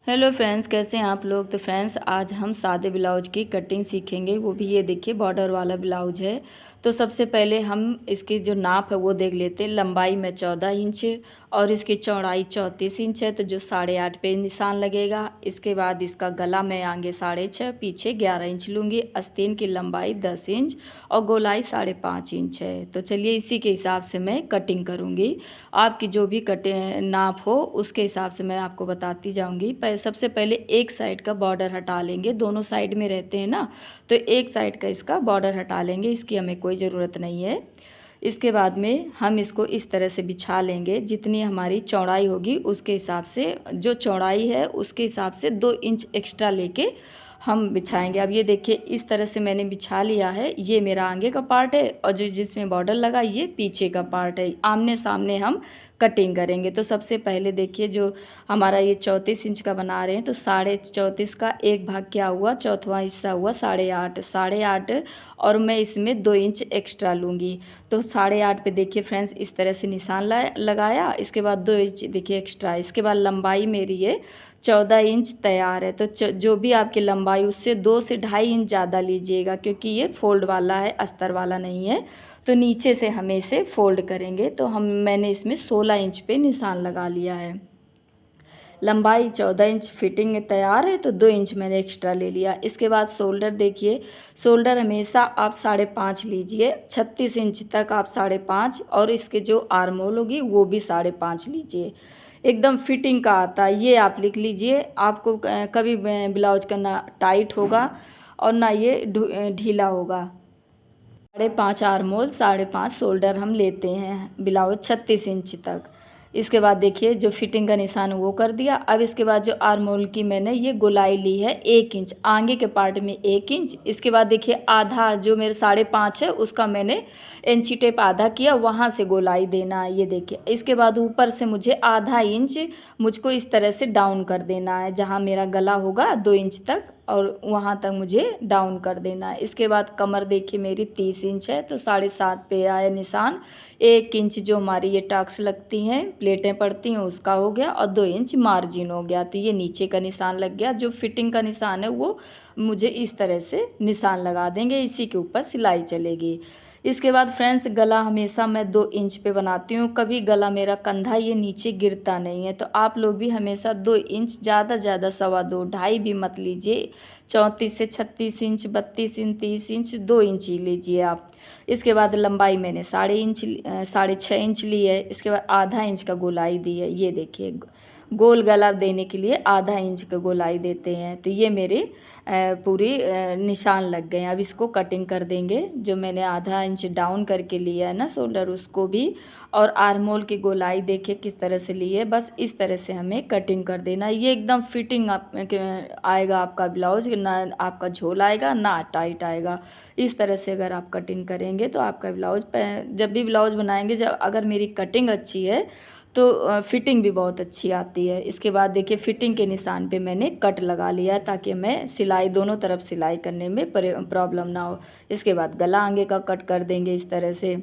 Hello friends, कैसे हैं आप लोग। तो फ्रेंड्स, आज हम सादे ब्लाउज की कटिंग सीखेंगे। वो भी ये देखिए बॉर्डर वाला ब्लाउज है। तो सबसे पहले हम इसकी जो नाप है वो देख लेते हैं। लंबाई में 14 इंच और इसकी चौड़ाई 34 इंच है, तो जो 8.5 पे निशान लगेगा। इसके बाद इसका गला मैं आगे 6.5, पीछे 11 इंच लूँगी। आस्तीन की लंबाई 10 इंच और गोलाई 5.5 इंच है। तो चलिए इसी के हिसाब से मैं कटिंग करूँगी। आपकी जो भी कटिंग नाप हो उसके हिसाब से मैं आपको बताती जाऊंगी। सबसे पहले एक साइड का बॉर्डर हटा लेंगे। दोनों साइड में रहते हैं ना, तो एक साइड का इसका बॉर्डर हटा लेंगे। इसकी हमें कोई ज़रूरत नहीं है। इसके बाद में हम इसको इस तरह से बिछा लेंगे। जितनी हमारी चौड़ाई होगी उसके हिसाब से, जो चौड़ाई है उसके हिसाब से 2 इंच एक्स्ट्रा लेके हम बिछाएंगे। अब ये देखिए इस तरह से मैंने बिछा लिया है। ये मेरा आगे का पार्ट है और जो जिसमें बॉर्डर लगा ये पीछे का पार्ट है। आमने सामने हम कटिंग करेंगे। तो सबसे पहले देखिए, जो हमारा ये 34 इंच का बना रहे हैं, तो 34.5 का एक भाग क्या हुआ, चौथवा हिस्सा हुआ 8.5। 8.5 और मैं इसमें 2 इंच एक्स्ट्रा लूँगी। तो 8.5 पे देखिए फ्रेंड्स इस तरह से निशान लगाया। इसके बाद 2 इंच देखिए एक्स्ट्रा। इसके बाद लंबाई मेरी ये 14 इंच तैयार है। तो जो भी आपकी लंबाई उससे 2 से 2.5 इंच ज़्यादा लीजिएगा, क्योंकि ये फोल्ड वाला है, अस्तर वाला नहीं है। तो नीचे से हमें इसे फोल्ड करेंगे। तो मैंने इसमें 16 इंच पे निशान लगा लिया है। लंबाई 14 इंच फिटिंग तैयार है, तो 2 इंच मैंने एक्स्ट्रा ले लिया। इसके बाद शोल्डर देखिए, शोल्डर हमेशा आप 5.5 लीजिए। 36 इंच तक आप 5.5, और इसके जो आर्म होल होगी वो भी 5.5 लीजिए। एकदम फिटिंग का आता है, ये आप लिख लीजिए। आपको कभी ब्लाउज का ना टाइट होगा और ना ये ढीला होगा। 5.5 आर्म होल, 5.5 शोल्डर हम लेते हैं ब्लाउज 36 इंच तक। इसके बाद देखिए जो फिटिंग का निशान वो कर दिया। अब इसके बाद जो आर्म होल की मैंने ये गोलाई ली है 1 इंच, आगे के पार्ट में 1 इंच। इसके बाद देखिए आधा जो मेरे 5.5 है उसका मैंने इंची टेप आधा किया, वहाँ से गोलाई देना है। ये देखिए इसके बाद ऊपर से मुझे ½ इंच मुझको इस तरह से डाउन कर देना है। जहाँ मेरा गला होगा 2 इंच तक, और वहाँ तक मुझे डाउन कर देना है। इसके बाद कमर देखिए मेरी 30 इंच है, तो 7.5 पे आया निशान। 1 इंच जो हमारी ये टक्स लगती हैं, प्लेटें पड़ती हैं, उसका हो गया, और 2 इंच मार्जिन हो गया। तो ये नीचे का निशान लग गया। जो फिटिंग का निशान है वो मुझे इस तरह से निशान लगा देंगे। इसी के ऊपर सिलाई चलेगी। इसके बाद फ्रेंड्स गला हमेशा मैं 2 इंच पे बनाती हूँ। कभी गला मेरा कंधा ये नीचे गिरता नहीं है। तो आप लोग भी हमेशा 2 इंच, ज़्यादा ज़्यादा 2.25, 2.5 भी मत लीजिए। 34 से 36 इंच, 32 इंच, 30 इंच, 2 इंच ही लीजिए आप। इसके बाद लंबाई मैंने 6.5 इंच ली है। इसके बाद ½ इंच का गोलाई दी है। ये देखिए गोल गला देने के लिए ½ इंच का गोलाई देते हैं। तो ये मेरे पूरी निशान लग गए हैं। अब इसको कटिंग कर देंगे। जो मैंने ½ इंच डाउन करके लिया है ना शोल्डर, उसको भी, और आर्म होल की गोलाई देखिए किस तरह से ली है। बस इस तरह से हमें कटिंग कर देना। ये एकदम फिटिंग आएगा आपका ब्लाउज, ना आपका झोल आएगा ना टाइट आएगा। इस तरह से अगर आप कटिंग करेंगे तो आपका ब्लाउज, जब भी ब्लाउज बनाएंगे, जब अगर मेरी कटिंग अच्छी है तो फिटिंग भी बहुत अच्छी आती है। इसके बाद देखिए फिटिंग के निशान पे मैंने कट लगा लिया है, ताकि मैं सिलाई दोनों तरफ सिलाई करने में प्रॉब्लम ना हो। इसके बाद गला आगे का कट कर देंगे इस तरह से।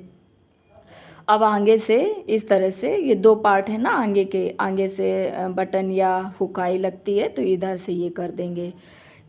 अब आगे से इस तरह से ये 2 पार्ट है ना, आगे के, आगे से बटन या हुकाई लगती है, तो इधर से ये कर देंगे।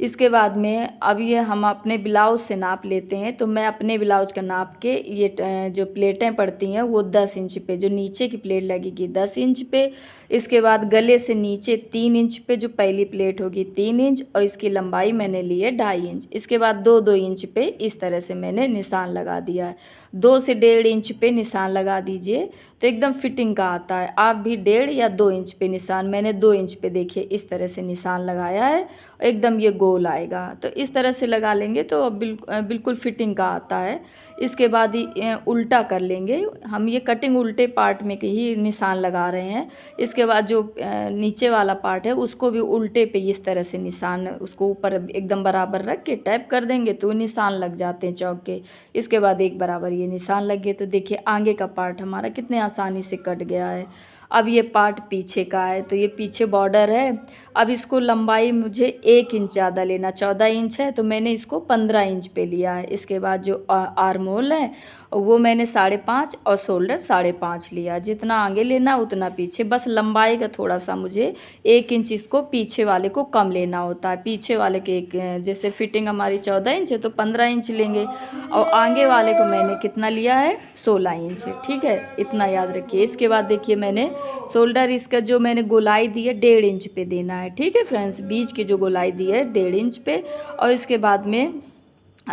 इसके बाद में अब ये हम अपने ब्लाउज से नाप लेते हैं। तो मैं अपने ब्लाउज का नाप के, ये जो प्लेटें पड़ती हैं वो 10 इंच पे, जो नीचे की प्लेट लगेगी 10 इंच पे। इसके बाद गले से नीचे 3 इंच पे जो पहली प्लेट होगी 3 इंच, और इसकी लंबाई मैंने ली है 2.5 इंच। इसके बाद 2-2 इंच पे इस तरह से मैंने निशान लगा दिया है। 2 से 1.5 इंच पे निशान लगा दीजिए, तो एकदम फिटिंग का आता है। आप भी 1.5 या 2 इंच पे निशान, मैंने 2 इंच पे देखिए इस तरह से निशान लगाया है। एकदम ये गोल आएगा। तो इस तरह से लगा लेंगे तो बिल्कुल फिटिंग का आता है। इसके बाद ही उल्टा कर लेंगे। हम ये कटिंग उल्टे पार्ट में के ही निशान लगा रहे हैं। इसके बाद जो नीचे वाला पार्ट है उसको भी उल्टे पे इस तरह से निशान, उसको ऊपर एकदम बराबर रख के टैप कर देंगे तो निशान लग जाते हैं चौक के। इसके बाद एक बराबर ये निशान लग गए। तो देखिए आगे का पार्ट हमारा कितने आसानी से कट गया है। अब ये पार्ट पीछे का है, तो ये पीछे बॉर्डर है। अब इसको लंबाई मुझे 1 इंच ज़्यादा लेना, 14 इंच है तो मैंने इसको 15 इंच पे लिया है। इसके बाद जो आर्म होल है वो मैंने 5.5 और शोल्डर 5.5 लिया। जितना आगे लेना उतना पीछे, बस लंबाई का थोड़ा सा मुझे 1 इंच इसको पीछे वाले को कम लेना होता है। पीछे वाले के जैसे फिटिंग हमारी 14 इंच है तो 15 इंच लेंगे, और आगे वाले को मैंने कितना लिया है 16 इंच। ठीक है, इतना याद रखिए। इसके बाद देखिए मैंने शोल्डर इसका जो मैंने गोलाई दी है 1.5 इंच पे देना है। ठीक है फ्रेंड्स, बीच की जो गोलाई दी है 1.5 इंच पे, और इसके बाद में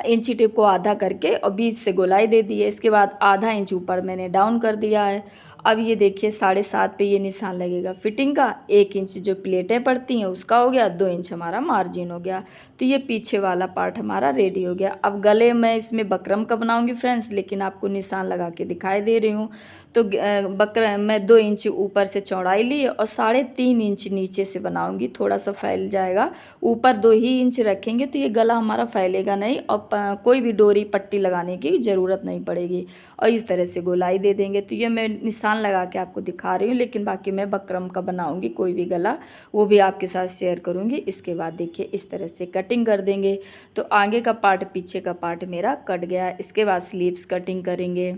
इंची टेप को आधा करके और बीच से गोलाई दे दी है। इसके बाद आधा इंच ऊपर मैंने डाउन कर दिया है। अब ये देखिए 7.5 पे ये निशान लगेगा फिटिंग का। 1 इंच जो प्लेटें पड़ती हैं उसका हो गया, 2 इंच हमारा मार्जिन हो गया। तो ये पीछे वाला पार्ट हमारा रेडी हो गया। अब गले में इसमें बकरम का बनाऊंगी फ्रेंड्स, लेकिन आपको निशान लगा के दिखाई दे रही हूँ। तो बकरम मैं 2 इंच ऊपर से चौड़ाई ली और 3.5 इंच नीचे से बनाऊंगी, थोड़ा सा फैल जाएगा। ऊपर 2 ही इंच रखेंगे तो ये गला हमारा फैलेगा नहीं, और कोई भी डोरी पट्टी लगाने की ज़रूरत नहीं पड़ेगी। और इस तरह से गोलाई दे देंगे। तो ये मैं निशान लगा के आपको दिखा रही हूँ, लेकिन बाकी मैं बकरम का बनाऊंगी कोई भी गला, वो भी आपके साथ शेयर करूँगी। इसके बाद देखिए इस तरह से कटिंग कर देंगे। तो आगे का पार्ट पीछे का पार्ट मेरा कट गया। इसके बाद स्लीव्स कटिंग करेंगे।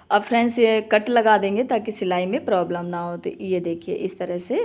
अब फ्रेंड्स ये कट लगा देंगे ताकि सिलाई में प्रॉब्लम ना हो। तो ये देखिए इस तरह से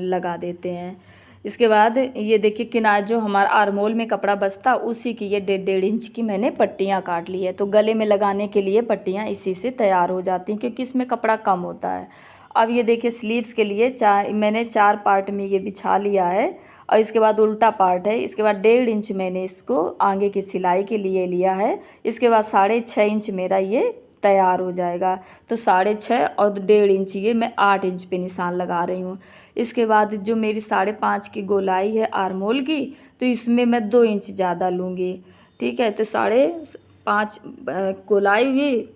लगा देते हैं। इसके बाद ये देखिए किनारे जो हमारा आर्मोल में कपड़ा बचता उसी की ये 1.5 इंच की मैंने पट्टियाँ काट ली है। तो गले में लगाने के लिए पट्टियाँ इसी से तैयार हो जाती हैं, क्योंकि इसमें कपड़ा कम होता है। अब ये देखिए स्लीव्स के लिए मैंने 4 पार्ट में ये बिछा लिया है, और इसके बाद उल्टा पार्ट है। इसके बाद 1.5 इंच मैंने इसको आगे की सिलाई के लिए लिया है। इसके बाद 6.5 इंच मेरा ये तैयार हो जाएगा। तो 6.5 और 1.5 इंच ये मैं 8 इंच पे निशान लगा रही हूँ। इसके बाद जो मेरी 5.5 की गोलाई है आर्मोल की, तो इसमें मैं 2 इंच ज़्यादा लूँगी। ठीक है, तो 5.5 गोलाई हुई,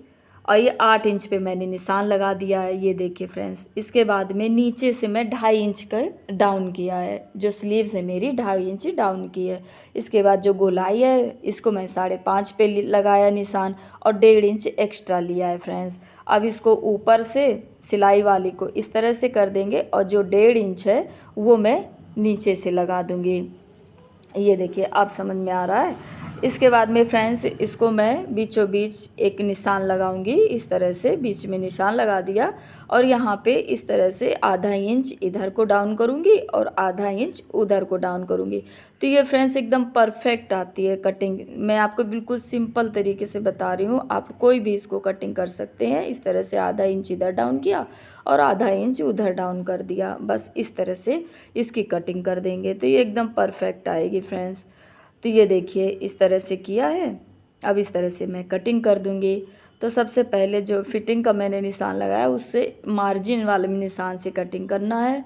और ये 8 इंच पे मैंने निशान लगा दिया है। ये देखिए फ्रेंड्स, इसके बाद में नीचे से मैं 2.5 इंच का डाउन किया है। जो स्लीव्स है मेरी 2.5 इंच डाउन की है। इसके बाद जो गोलाई है इसको मैं 5.5 पे लगाया निशान, और 1.5 इंच एक्स्ट्रा लिया है फ्रेंड्स। अब इसको ऊपर से सिलाई वाली को इस तरह से कर देंगे, और जो 1.5 इंच है वो मैं नीचे से लगा दूँगी। ये देखिए आप समझ में आ रहा है। इसके बाद में फ्रेंड्स इसको मैं बीचों बीच एक निशान लगाऊंगी। इस तरह से बीच में निशान लगा दिया, और यहाँ पे इस तरह से आधा इंच इधर को डाउन करूँगी और आधा इंच उधर को डाउन करूँगी। तो ये फ्रेंड्स एकदम परफेक्ट आती है कटिंग। मैं आपको बिल्कुल सिंपल तरीके से बता रही हूँ, आप कोई भी इसको कटिंग कर सकते हैं। इस तरह से आधा इंच इधर डाउन किया और आधा इंच उधर डाउन कर दिया, बस इस तरह से इसकी कटिंग कर देंगे तो ये एकदम परफेक्ट आएगी फ्रेंड्स। तो ये देखिए इस तरह से किया है। अब इस तरह से मैं कटिंग कर दूँगी। तो सबसे पहले जो फिटिंग का मैंने निशान लगाया उससे मार्जिन वाले निशान से कटिंग करना है।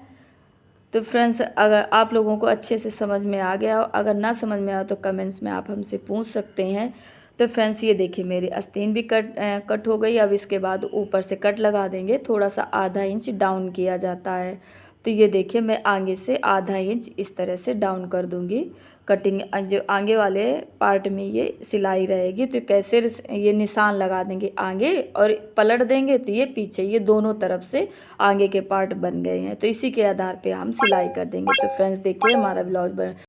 तो फ्रेंड्स अगर आप लोगों को अच्छे से समझ में आ गया हो, अगर ना समझ में आया तो कमेंट्स में आप हमसे पूछ सकते हैं। तो फ्रेंड्स ये देखिए मेरी आस्तीन भी कट हो गई। अब इसके बाद ऊपर से कट लगा देंगे, थोड़ा सा आधा इंच डाउन किया जाता है। तो ये देखिए मैं आगे से आधा इंच इस तरह से डाउन कर दूंगी। कटिंग जो आगे वाले पार्ट में ये सिलाई रहेगी, तो कैसे ये निशान लगा देंगे आगे और पलट देंगे तो ये पीछे, ये दोनों तरफ से आगे के पार्ट बन गए हैं। तो इसी के आधार पे हम सिलाई कर देंगे। तो फ्रेंड्स देखिए हमारा ब्लाउज